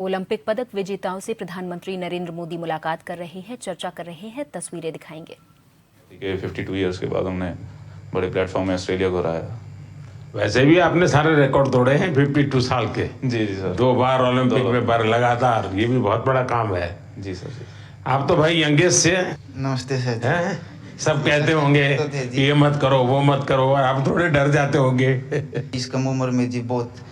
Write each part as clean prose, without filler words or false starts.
Olympic पदक विजेताओं से प्रधानमंत्री नरेंद्र मोदी मुलाकात कर रहे हैं, चर्चा कर रहे हैं, तस्वीरें दिखाएंगे। 52 ईयर्स के बाद हमने बड़े प्लेटफॉर्म में ऑस्ट्रेलिया को हराया। वैसे भी आपने सारे रिकॉर्ड तोड़े हैं 52 साल के। जी सर, 2 बार ओलंपिक में बार लगातार, ये भी बहुत बड़ा काम है। जी सर जी। आप तो भाई यंगेस्ट से नमस्ते सर हैं, सब कहते होंगे कि ये मत करो वो मत करो, और आप थोड़े डर जाते होंगे। इस कम उम्र में जी बहुत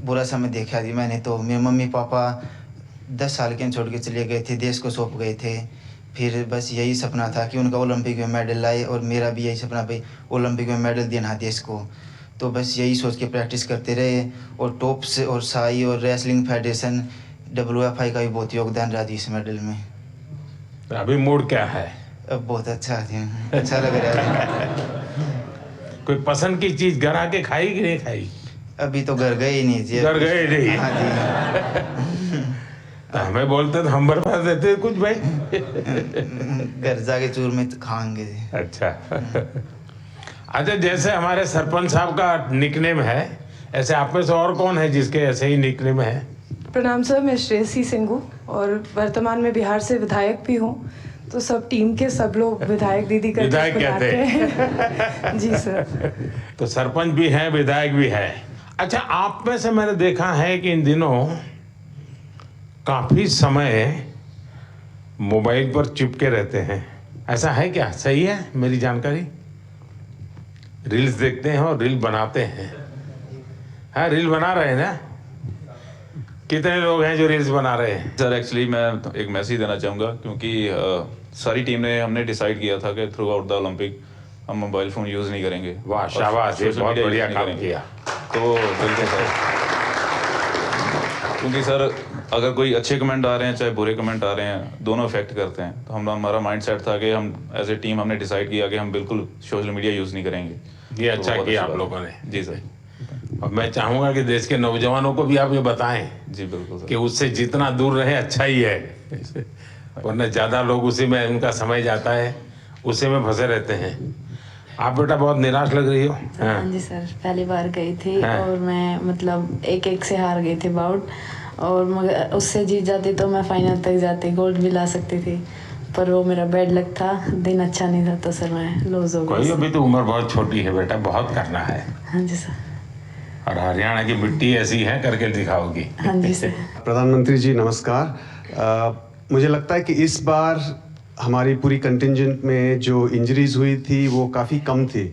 बुरा समय देखा जी मैंने। तो मेरे मम्मी पापा 10 साल के छोड़ के चले गए थे, देश को सौंप गए थे। फिर बस यही सपना था कि उनका ओलंपिक में मेडल लाए, और मेरा भी यही सपना भाई ओलंपिक में मेडल देना देश को। तो बस यही सोच के प्रैक्टिस करते रहे, और टॉप्स और साई और रेसलिंग फेडरेशन WFI का भी बहुत योगदान रहा जी इस मेडल में। अभी मूड क्या है? अब बहुत अच्छा है, अच्छा लग रहा है। कोई पसंद की चीज घर आके खाई कि नहीं खाई? अभी तो घर गए ही नहीं जी। घर गए नहीं? हाँ जी। तो हमें बोलते तो हम बर्बाद देते कुछ भाई। घर जाके चूर में खाएंगे जी। अच्छा। अच्छा, जैसे हमारे सरपंच साहब का निकनेम है, ऐसे आप में से और कौन है जिसके ऐसे ही निकनेम है? प्रणाम सर, मैं श्रेयसी सिंह हूँ और वर्तमान में बिहार से विधायक भी हूँ। तो सब टीम के सब लोग विधायक दीदी करके विधायक कहते हैं। जी सर। तो सरपंच भी है, विधायक भी है। अच्छा, आप में से मैंने देखा है कि इन दिनों काफी समय मोबाइल पर चिपके रहते हैं, ऐसा है क्या? सही है मेरी जानकारी? रील्स देखते हैं और रील बनाते हैं। हाँ, रील बना रहे हैं ना? कितने लोग हैं जो रील्स बना रहे हैं? सर एक्चुअली मैं एक मैसेज देना चाहूँगा, क्योंकि सारी टीम ने हमने डिसाइड किया था कि थ्रू आउट द ओलंपिक हम मोबाइल फ़ोन यूज़ नहीं करेंगे। वाह, शाबाश, ये बहुत बढ़िया काम किया। तो बिल्कुल सर, क्योंकि सर अगर कोई अच्छे कमेंट आ रहे हैं चाहे बुरे कमेंट आ रहे हैं, दोनों इफेक्ट करते हैं। तो हमारा माइंडसेट था कि हम एज ए टीम हमने डिसाइड किया कि हम बिल्कुल सोशल मीडिया यूज़ नहीं करेंगे। ये अच्छा किया आप लोगों ने। जी सर। और मैं चाहूंगा कि देश के नौजवानों को भी आप ये बताएं जी बिल्कुल सर, कि उससे जितना दूर रहे अच्छा ही है, वरना ज्यादा लोग उसी में उनका समय जाता है, उसी में फंसे रहते हैं। आप बेटा बहुत निराश लग रही हो। हाँ जी सर, पहली बार गई थी और मैं मतलब 1-1 से हार गई थी बाउट, और मगर उससे जीत जाती तो मैं फाइनल तक जाती, गोल्ड भी ला सकती थी। पर वो मेरा बैड लक था, दिन अच्छा नहीं था, तो सर मैं लूज हो गई। अभी तो उम्र बहुत छोटी है बेटा, बहुत करना है। हाँ जी सर। और हरियाणा की मिट्टी ऐसी है, करके दिखाओगी। हाँ जी सर। प्रधानमंत्री जी नमस्कार। मुझे लगता है कि इस बार हमारी पूरी कंटिंजेंट में जो इंजरीज हुई थी वो काफ़ी कम थी।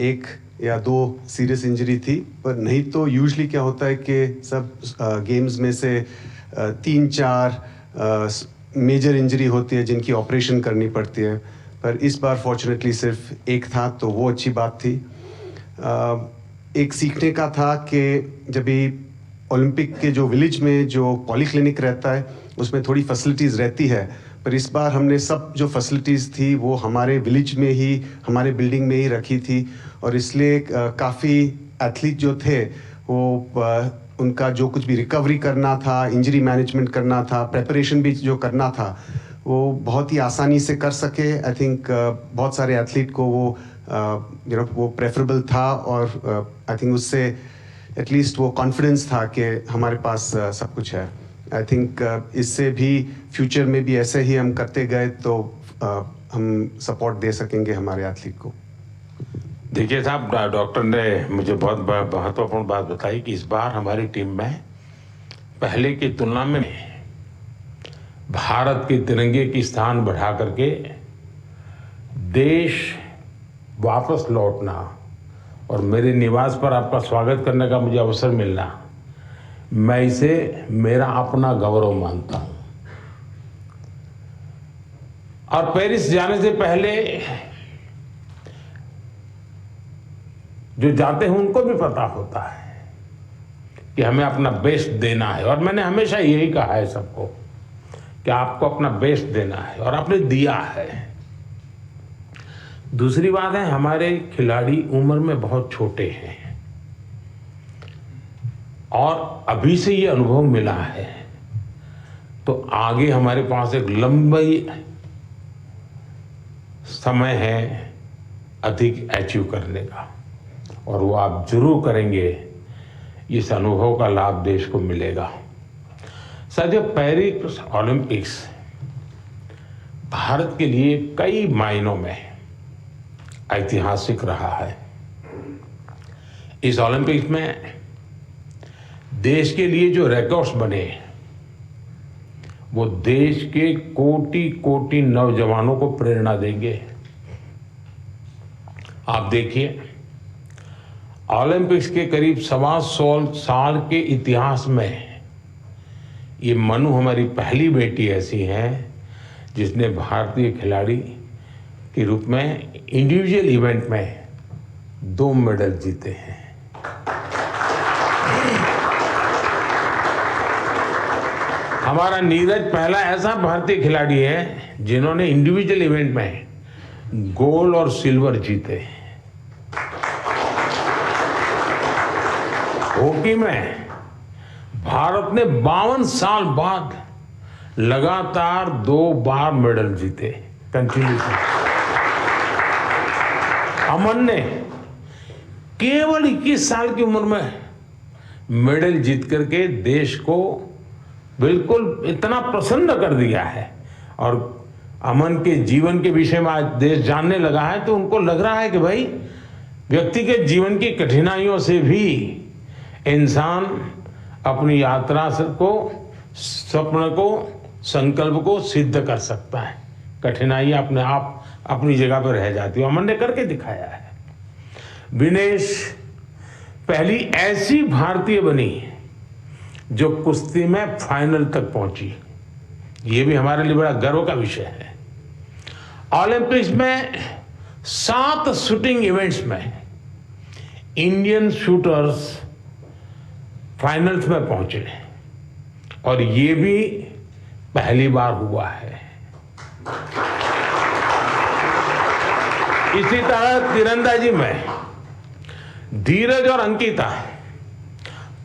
1 या 2 सीरियस इंजरी थी, पर नहीं तो यूजुअली क्या होता है कि सब गेम्स में से 3-4 मेजर इंजरी होती है जिनकी ऑपरेशन करनी पड़ती है। पर इस बार फॉर्चुनेटली सिर्फ 1 था, तो वो अच्छी बात थी। एक सीखने का था कि जब भी ओलंपिक के जो विलेज में जो पॉलीक्लिनिक रहता है उसमें थोड़ी फैसिलिटीज़ रहती है, पर इस बार हमने सब जो फैसिलिटीज़ थी वो हमारे विलेज में ही, हमारे बिल्डिंग में ही रखी थी। और इसलिए काफ़ी एथलीट जो थे वो उनका जो कुछ भी रिकवरी करना था, इंजरी मैनेजमेंट करना था, प्रेपरेशन भी जो करना था, वो बहुत ही आसानी से कर सके। आई थिंक बहुत सारे एथलीट को वो वो प्रेफरेबल था, और आई थिंक उससे एटलीस्ट वो कॉन्फिडेंस था कि हमारे पास सब कुछ है। आई थिंक इससे भी फ्यूचर में भी ऐसे ही हम करते गए तो हम सपोर्ट दे सकेंगे हमारे एथलीट को। देखिए साहब, डॉक्टर ने मुझे बहुत महत्वपूर्ण बात बताई कि इस बार हमारी टीम में पहले की तुलना में भारत के तिरंगे की स्थान बढ़ा करके देश वापस लौटना और मेरे निवास पर आपका स्वागत करने का मुझे अवसर मिलना, मैं इसे मेरा अपना गौरव मानता हूं। और पेरिस जाने से पहले जो जाते हैं उनको भी पता होता है कि हमें अपना बेस्ट देना है, और मैंने हमेशा यही कहा है सबको कि आपको अपना बेस्ट देना है, और आपने दिया है। दूसरी बात है, हमारे खिलाड़ी उम्र में बहुत छोटे हैं और अभी से ये अनुभव मिला है, तो आगे हमारे पास एक लंबी समय है अधिक अचीव करने का, और वो आप जरूर करेंगे। इस अनुभव का लाभ देश को मिलेगा। साथियों, पेरिस ओलंपिक्स भारत के लिए कई मायनों में ऐतिहासिक रहा है। इस ओलंपिक्स में देश के लिए जो रिकॉर्ड्स बने वो देश के कोटि कोटि नौजवानों को प्रेरणा देंगे। आप देखिए, ओलंपिक्स के करीब 125 साल के इतिहास में ये मनु हमारी पहली बेटी ऐसी है जिसने भारतीय खिलाड़ी के रूप में इंडिविजुअल इवेंट में 2 मेडल जीते हैं। हमारा नीरज पहला ऐसा भारतीय खिलाड़ी है जिन्होंने इंडिविजुअल इवेंट में गोल्ड और सिल्वर जीते। हॉकी में भारत ने 52 साल बाद लगातार 2 बार मेडल जीते कंटिन्यूसली। अमन ने केवल 21 साल की उम्र में मेडल जीत करके देश को बिल्कुल इतना प्रसन्न कर दिया है। और अमन के जीवन के विषय में आज देश जानने लगा है तो उनको लग रहा है कि भाई व्यक्ति के जीवन की कठिनाइयों से भी इंसान अपनी यात्रा को, स्वप्न को, संकल्प को सिद्ध कर सकता है। कठिनाइयां अपने आप अपनी जगह पर रह जाती है। अमन ने करके दिखाया है। विनेश पहली ऐसी भारतीय बनी जो कुश्ती में फाइनल तक पहुंची। ये भी हमारे लिए बड़ा गर्व का विषय है। ओलंपिक्स में 7 शूटिंग इवेंट्स में इंडियन शूटर्स फाइनल्स में पहुंचे और ये भी पहली बार हुआ है। इसी तरह तीरंदाजी में धीरज और अंकिता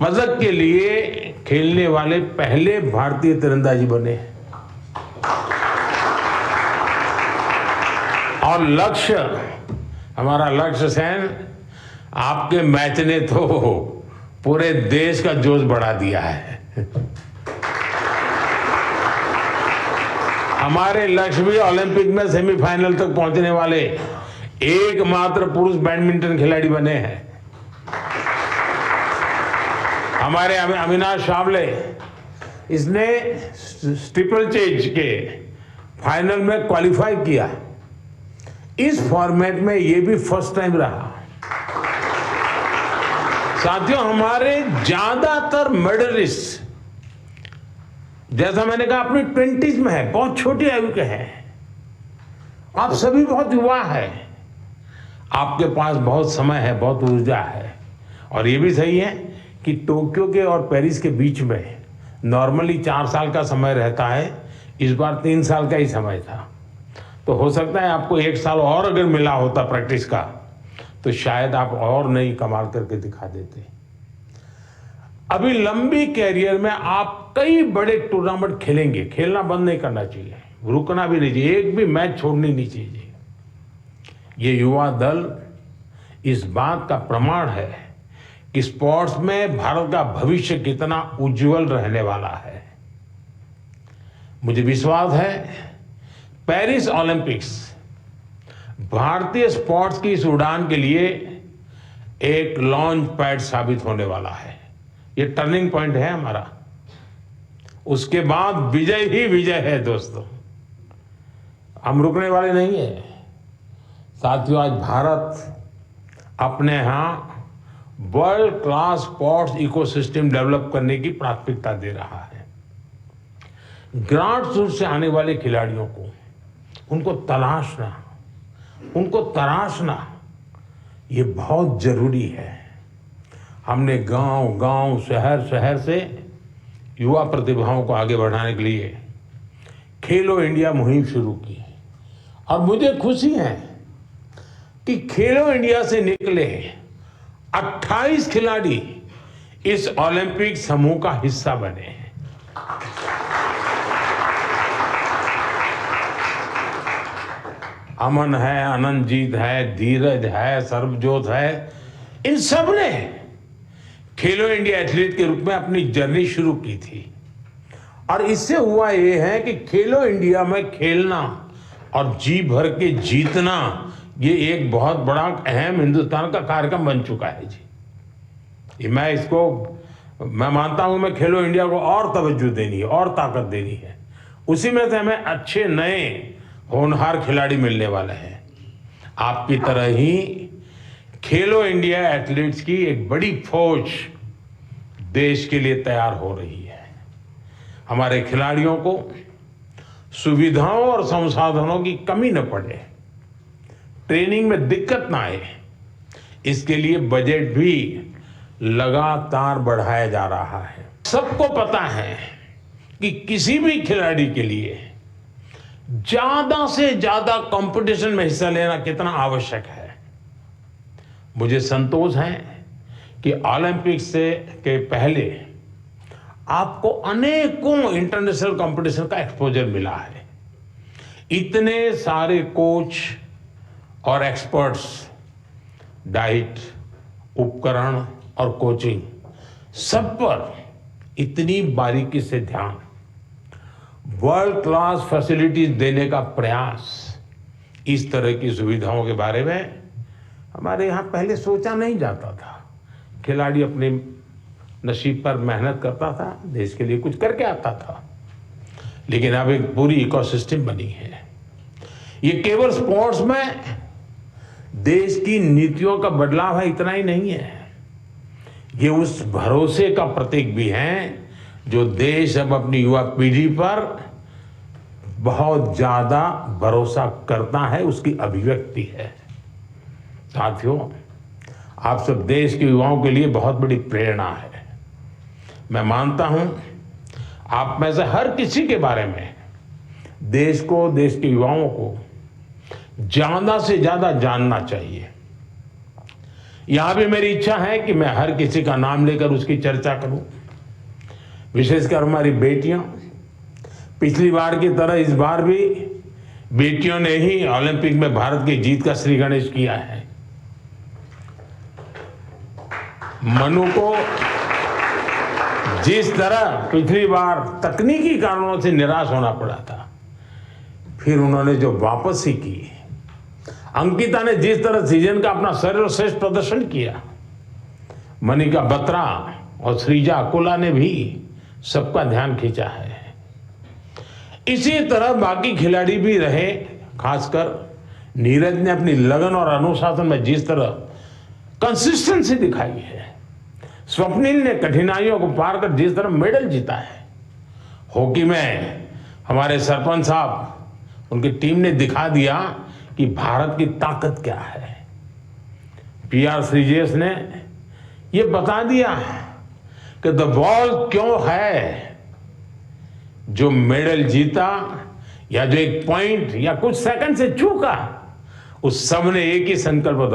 पदक के लिए खेलने वाले पहले भारतीय तीरंदाजी बने। और लक्ष्य, हमारा लक्ष्य सेन, आपके मैच ने तो पूरे देश का जोश बढ़ा दिया है। हमारे लक्ष्य भी ओलंपिक में सेमीफाइनल तक पहुंचने वाले एकमात्र पुरुष बैडमिंटन खिलाड़ी बने हैं। हमारे अविनाश शावले, इसने स्टीपल चेज के फाइनल में क्वालिफाई किया। इस फॉर्मेट में ये भी फर्स्ट टाइम रहा। साथियों, हमारे ज्यादातर मेडलिस्ट, जैसा मैंने कहा, अपनी 20s में है, बहुत छोटी आयु के हैं। आप सभी बहुत युवा है, आपके पास बहुत समय है, बहुत ऊर्जा है। और ये भी सही है कि टोक्यो के और पेरिस के बीच में नॉर्मली 4 साल का समय रहता है, इस बार 3 साल का ही समय था। तो हो सकता है आपको 1 साल और अगर मिला होता प्रैक्टिस का तो शायद आप और नई कमाल करके दिखा देते। अभी लंबी कैरियर में आप कई बड़े टूर्नामेंट खेलेंगे। खेलना बंद नहीं करना चाहिए, रुकना भी नहीं चाहिए, एक भी मैच छोड़नी नहीं चाहिए। ये युवा दल इस बात का प्रमाण है कि स्पोर्ट्स में भारत का भविष्य कितना उज्जवल रहने वाला है। मुझे विश्वास है पेरिस ओलंपिक्स भारतीय स्पोर्ट्स की इस उड़ान के लिए एक लॉन्च पैड साबित होने वाला है। ये टर्निंग पॉइंट है हमारा। उसके बाद विजय ही विजय है दोस्तों, हम रुकने वाले नहीं है। साथियों, आज भारत अपने यहाँ world class sports ecosystem develop करने की प्राथमिकता दे रहा है। ग्रासरूट्स से आने वाले खिलाड़ियों को, उनको तराशना ये बहुत जरूरी है। हमने गांव-गांव, शहर से युवा प्रतिभाओं को आगे बढ़ाने के लिए खेलो इंडिया मुहिम शुरू की। और मुझे खुशी है कि खेलो इंडिया से निकले 28 खिलाड़ी इस ओलंपिक समूह का हिस्सा बने हैं। अमन है, अनंतजीत है, धीरज है, सर्वजोत है, इन सब ने खेलो इंडिया एथलीट के रूप में अपनी जर्नी शुरू की थी और इससे हुआ ये है कि खेलो इंडिया में खेलना और जी भर के जीतना, ये एक बहुत बड़ा अहम हिंदुस्तान का कार्यक्रम बन चुका है जी। ये मैं मानता हूं, मैं खेलो इंडिया को और तवज्जो देनी है और ताकत देनी है। उसी में से हमें अच्छे नए होनहार खिलाड़ी मिलने वाले हैं। आपकी तरह ही खेलो इंडिया एथलीट्स की एक बड़ी फौज देश के लिए तैयार हो रही है। हमारे खिलाड़ियों को सुविधाओं और संसाधनों की कमी न पड़े, ट्रेनिंग में दिक्कत ना आए, इसके लिए बजट भी लगातार बढ़ाया जा रहा है। सबको पता है कि किसी भी खिलाड़ी के लिए ज्यादा से ज्यादा कंपटीशन में हिस्सा लेना कितना आवश्यक है। मुझे संतोष है कि ओलंपिक्स के पहले आपको अनेकों इंटरनेशनल कंपटीशन का एक्सपोजर मिला है। इतने सारे कोच और एक्सपर्ट्स, डाइट, उपकरण और कोचिंग, सब पर इतनी बारीकी से ध्यान, वर्ल्ड क्लास फैसिलिटीज देने का प्रयास, इस तरह की सुविधाओं के बारे में हमारे यहाँ पहले सोचा नहीं जाता था। खिलाड़ी अपने नसीब पर मेहनत करता था, देश के लिए कुछ करके आता था, लेकिन अब एक पूरी इकोसिस्टम बनी है। ये केवल स्पोर्ट्स में देश की नीतियों का बदलाव है, इतना ही नहीं है, ये उस भरोसे का प्रतीक भी है जो देश अब अपनी युवा पीढ़ी पर बहुत ज्यादा भरोसा करता है, उसकी अभिव्यक्ति है। साथियों, आप सब देश के युवाओं के लिए बहुत बड़ी प्रेरणा है। मैं मानता हूं आप में से हर किसी के बारे में देश को, देश के युवाओं को ज्यादा से ज्यादा जानना चाहिए। यहां भी मेरी इच्छा है कि मैं हर किसी का नाम लेकर उसकी चर्चा करूं, विशेषकर हमारी बेटियां। पिछली बार की तरह इस बार भी बेटियों ने ही ओलंपिक में भारत की जीत का श्री गणेश किया है। मनु को जिस तरह पिछली बार तकनीकी कारणों से निराश होना पड़ा था, फिर उन्होंने जो वापसी की, अंकिता ने जिस तरह सीजन का अपना सर्वश्रेष्ठ प्रदर्शन किया, मनिका बत्रा और श्रीजा अकोला ने भी सबका ध्यान खींचा है। इसी तरह बाकी खिलाड़ी भी रहे, खासकर नीरज ने अपनी लगन और अनुशासन में जिस तरह कंसिस्टेंसी दिखाई है, स्वप्निल ने कठिनाइयों को पार कर जिस तरह मेडल जीता है, हॉकी में हमारे सरपंच साहब, उनकी टीम ने दिखा दिया कि भारत की ताकत क्या है। PR श्रीजेश ने ये बता दिया कि द बॉल क्यों है, जो मेडल जीता या जो एक पॉइंट या कुछ सेकंड से चूका, उस सब ने एक ही संकल्प